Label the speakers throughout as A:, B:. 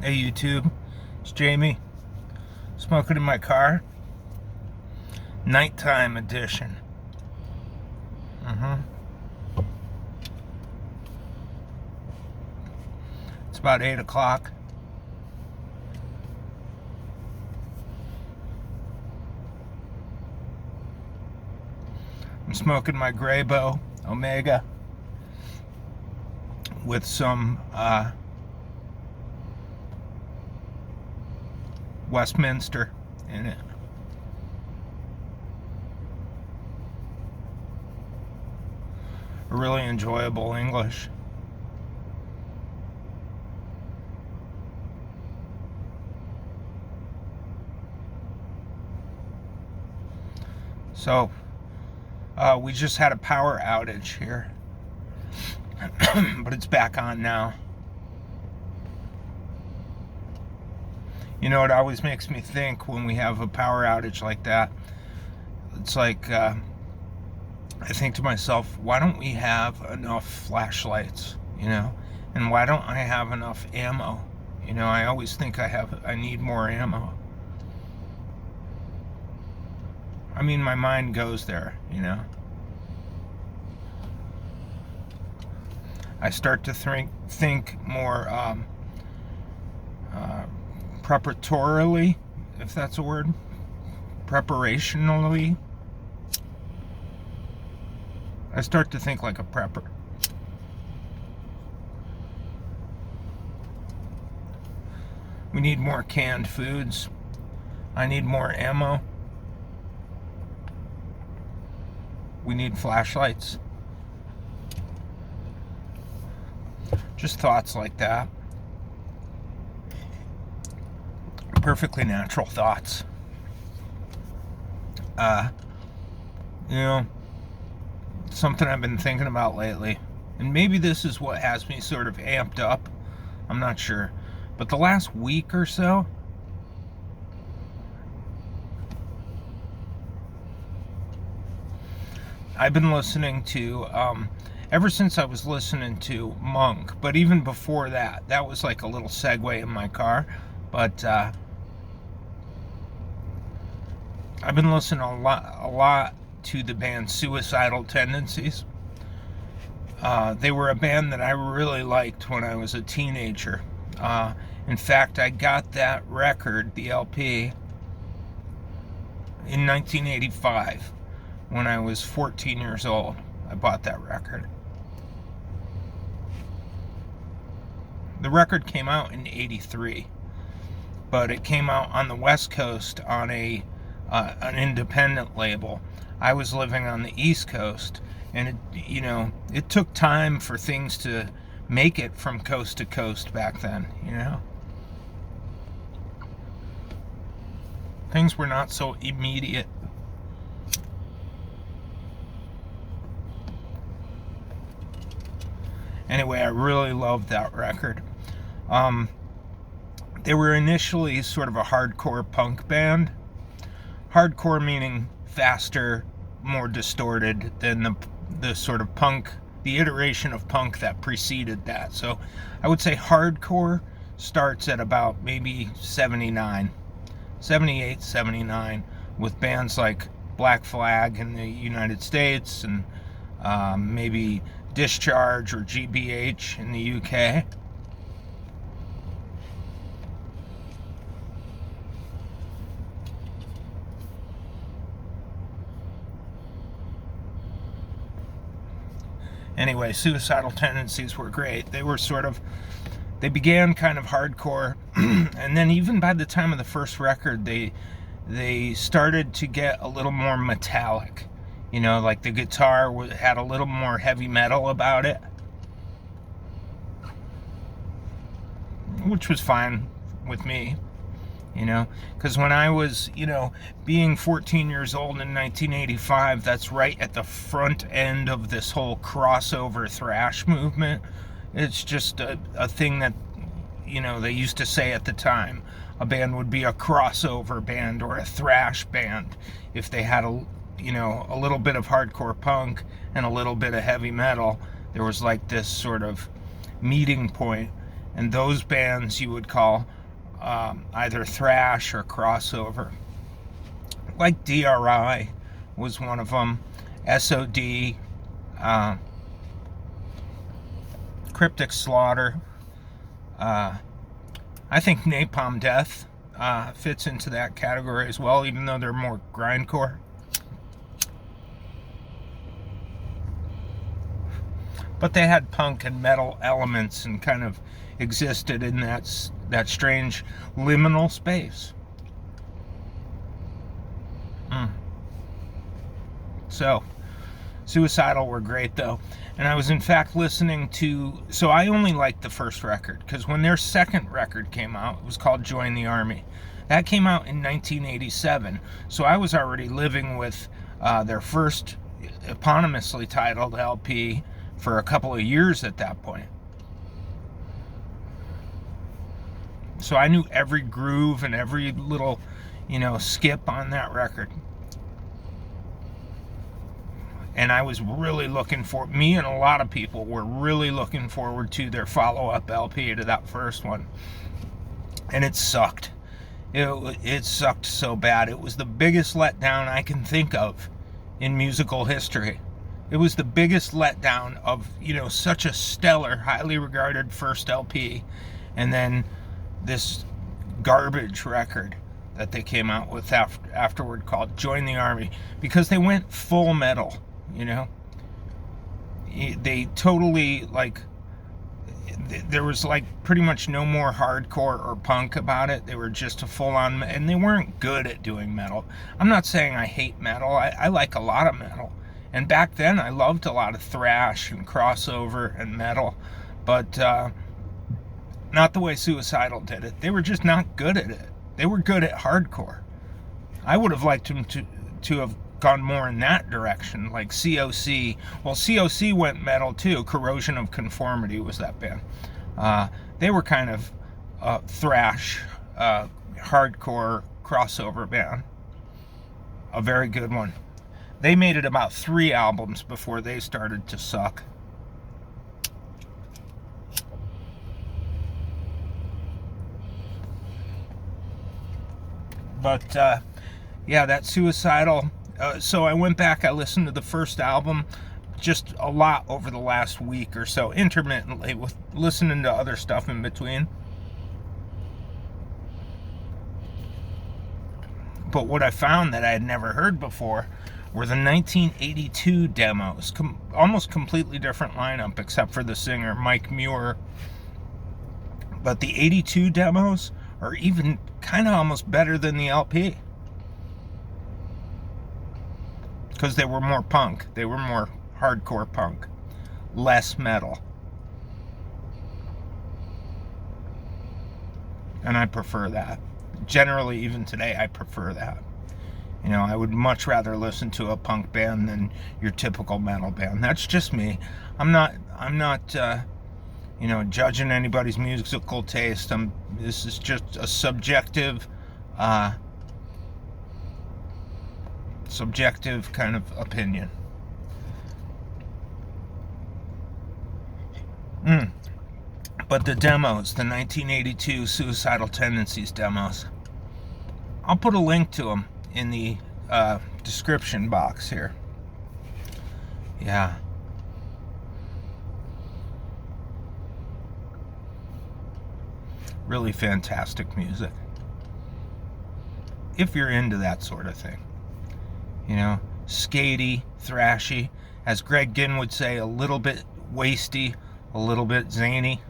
A: Hey YouTube, it's Jamie, smoking in my car, nighttime edition. It's about 8 o'clock. I'm smoking my Grabow Omega with some Westminster in it. A really enjoyable English. So, we just had a power outage here, but it's back on now. You know, it always makes me think when we have a power outage like that, it's like, I think to myself, why don't we have enough flashlights, you know? And why don't I have enough ammo? You know, I always think I need more ammo. I mean, my mind goes there, you know? I start to think more preparatorily, if that's a word. Preparationally. I start to think like a prepper. We need more canned foods. I need more ammo. We need flashlights. Just thoughts like that. Perfectly natural thoughts. You know, something I've been thinking about lately, and maybe this is what has me sort of amped up, I'm not sure, but the last week or so, I've been listening to, ever since I was listening to Monk, but even before that, that was like a little segue in my car, but I've been listening a lot to the band Suicidal Tendencies. They were a band that I really liked when I was a teenager. In fact, I got that record, the LP, in 1985 when I was 14 years old. I bought that record. The record came out in 83, but it came out on the West Coast on an independent label. I was living on the East Coast, and it took time for things to make it from coast to coast back then, you know. Things were not so immediate. Anyway, I really loved that record. They were initially sort of a hardcore punk band. Hardcore meaning faster, more distorted than the sort of punk, the iteration of punk that preceded that. So I would say hardcore starts at about maybe 78, 79, with bands like Black Flag in the United States and maybe Discharge or GBH in the UK. Anyway, Suicidal Tendencies were great. They began kind of hardcore, and then even by the time of the first record, they started to get a little more metallic. You know, like the guitar had a little more heavy metal about it, which was fine with me. You know, because when I was, being 14 years old in 1985, that's right at the front end of this whole crossover thrash movement. It's just a thing that, they used to say at the time. A band would be a crossover band or a thrash band if they had a little bit of hardcore punk and a little bit of heavy metal. There was like this sort of meeting point. And those bands you would call either thrash or crossover. Like DRI was one of them, SOD, Cryptic Slaughter. I think Napalm Death fits into that category as well, even though they're more grindcore. But they had punk and metal elements and kind of existed in that strange liminal space. So, Suicidal were great though. And I was in fact listening to, so I only liked the first record, because when their second record came out, it was called Join the Army. That came out in 1987. So I was already living with their first eponymously titled LP for a couple of years at that point. So I knew every groove and every little, skip on that record. And I was really me and a lot of people were really looking forward to their follow-up LP to that first one. And it sucked. It sucked so bad. It was the biggest letdown I can think of in musical history. It was the biggest letdown of, such a stellar, highly regarded first LP. And then this garbage record that they came out with afterward called Join the Army. Because they went full metal. They totally, there was pretty much no more hardcore or punk about it. They were just a full-on, and they weren't good at doing metal. I'm not saying I hate metal. I like a lot of metal. And back then I loved a lot of thrash and crossover and metal, but not the way Suicidal did it. They were just not good at it. They were good at hardcore. I would have liked them to have gone more in that direction, like COC. Well, COC went metal too. Corrosion of Conformity was that band. They were kind of thrash, hardcore crossover band. A very good one. They made it about 3 albums before they started to suck. But yeah, that Suicidal. So I went back, I listened to the first album just a lot over the last week or so, intermittently, with listening to other stuff in between. But what I found that I had never heard before were the 1982 demos. Almost completely different lineup, except for the singer, Mike Muir. But the 82 demos are even kind of almost better than the LP. Because they were more punk. They were more hardcore punk. Less metal. And I prefer that. Generally, even today, I prefer that. I would much rather listen to a punk band than your typical metal band. That's just me. I'm not judging anybody's musical taste. This is just a subjective kind of opinion. But the demos, the 1982 Suicidal Tendencies demos, I'll put a link to them in the description box here. Yeah. Really fantastic music. If you're into that sort of thing. Skatey, thrashy, as Greg Ginn would say, a little bit wasty, a little bit zany.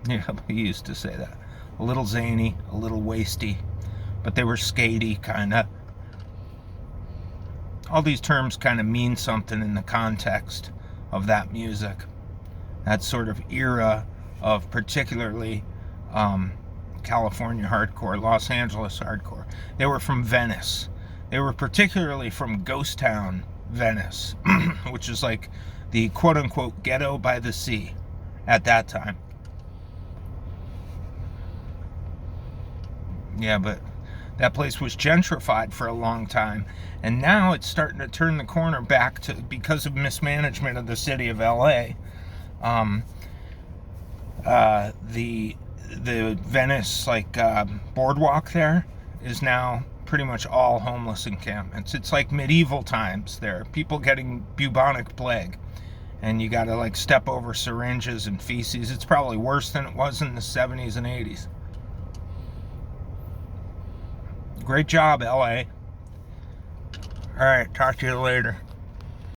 A: Yeah, he used to say that. A little zany, a little wasty, but they were skatey, kind of. All these terms kind of mean something in the context of that music. That sort of era of particularly California hardcore, Los Angeles hardcore. They were from Venice. They were particularly from Ghost Town, Venice, which is like the quote-unquote ghetto by the sea at that time. Yeah, but That place was gentrified for a long time, and now it's starting to turn the corner back to, because of mismanagement of the city of LA. The Venice boardwalk there is now pretty much all homeless encampments. It's like medieval times there. People getting bubonic plague, and you got to like step over syringes and feces. It's probably worse than it was in the 70s and 80s. Great job, LA. All right, talk to you later.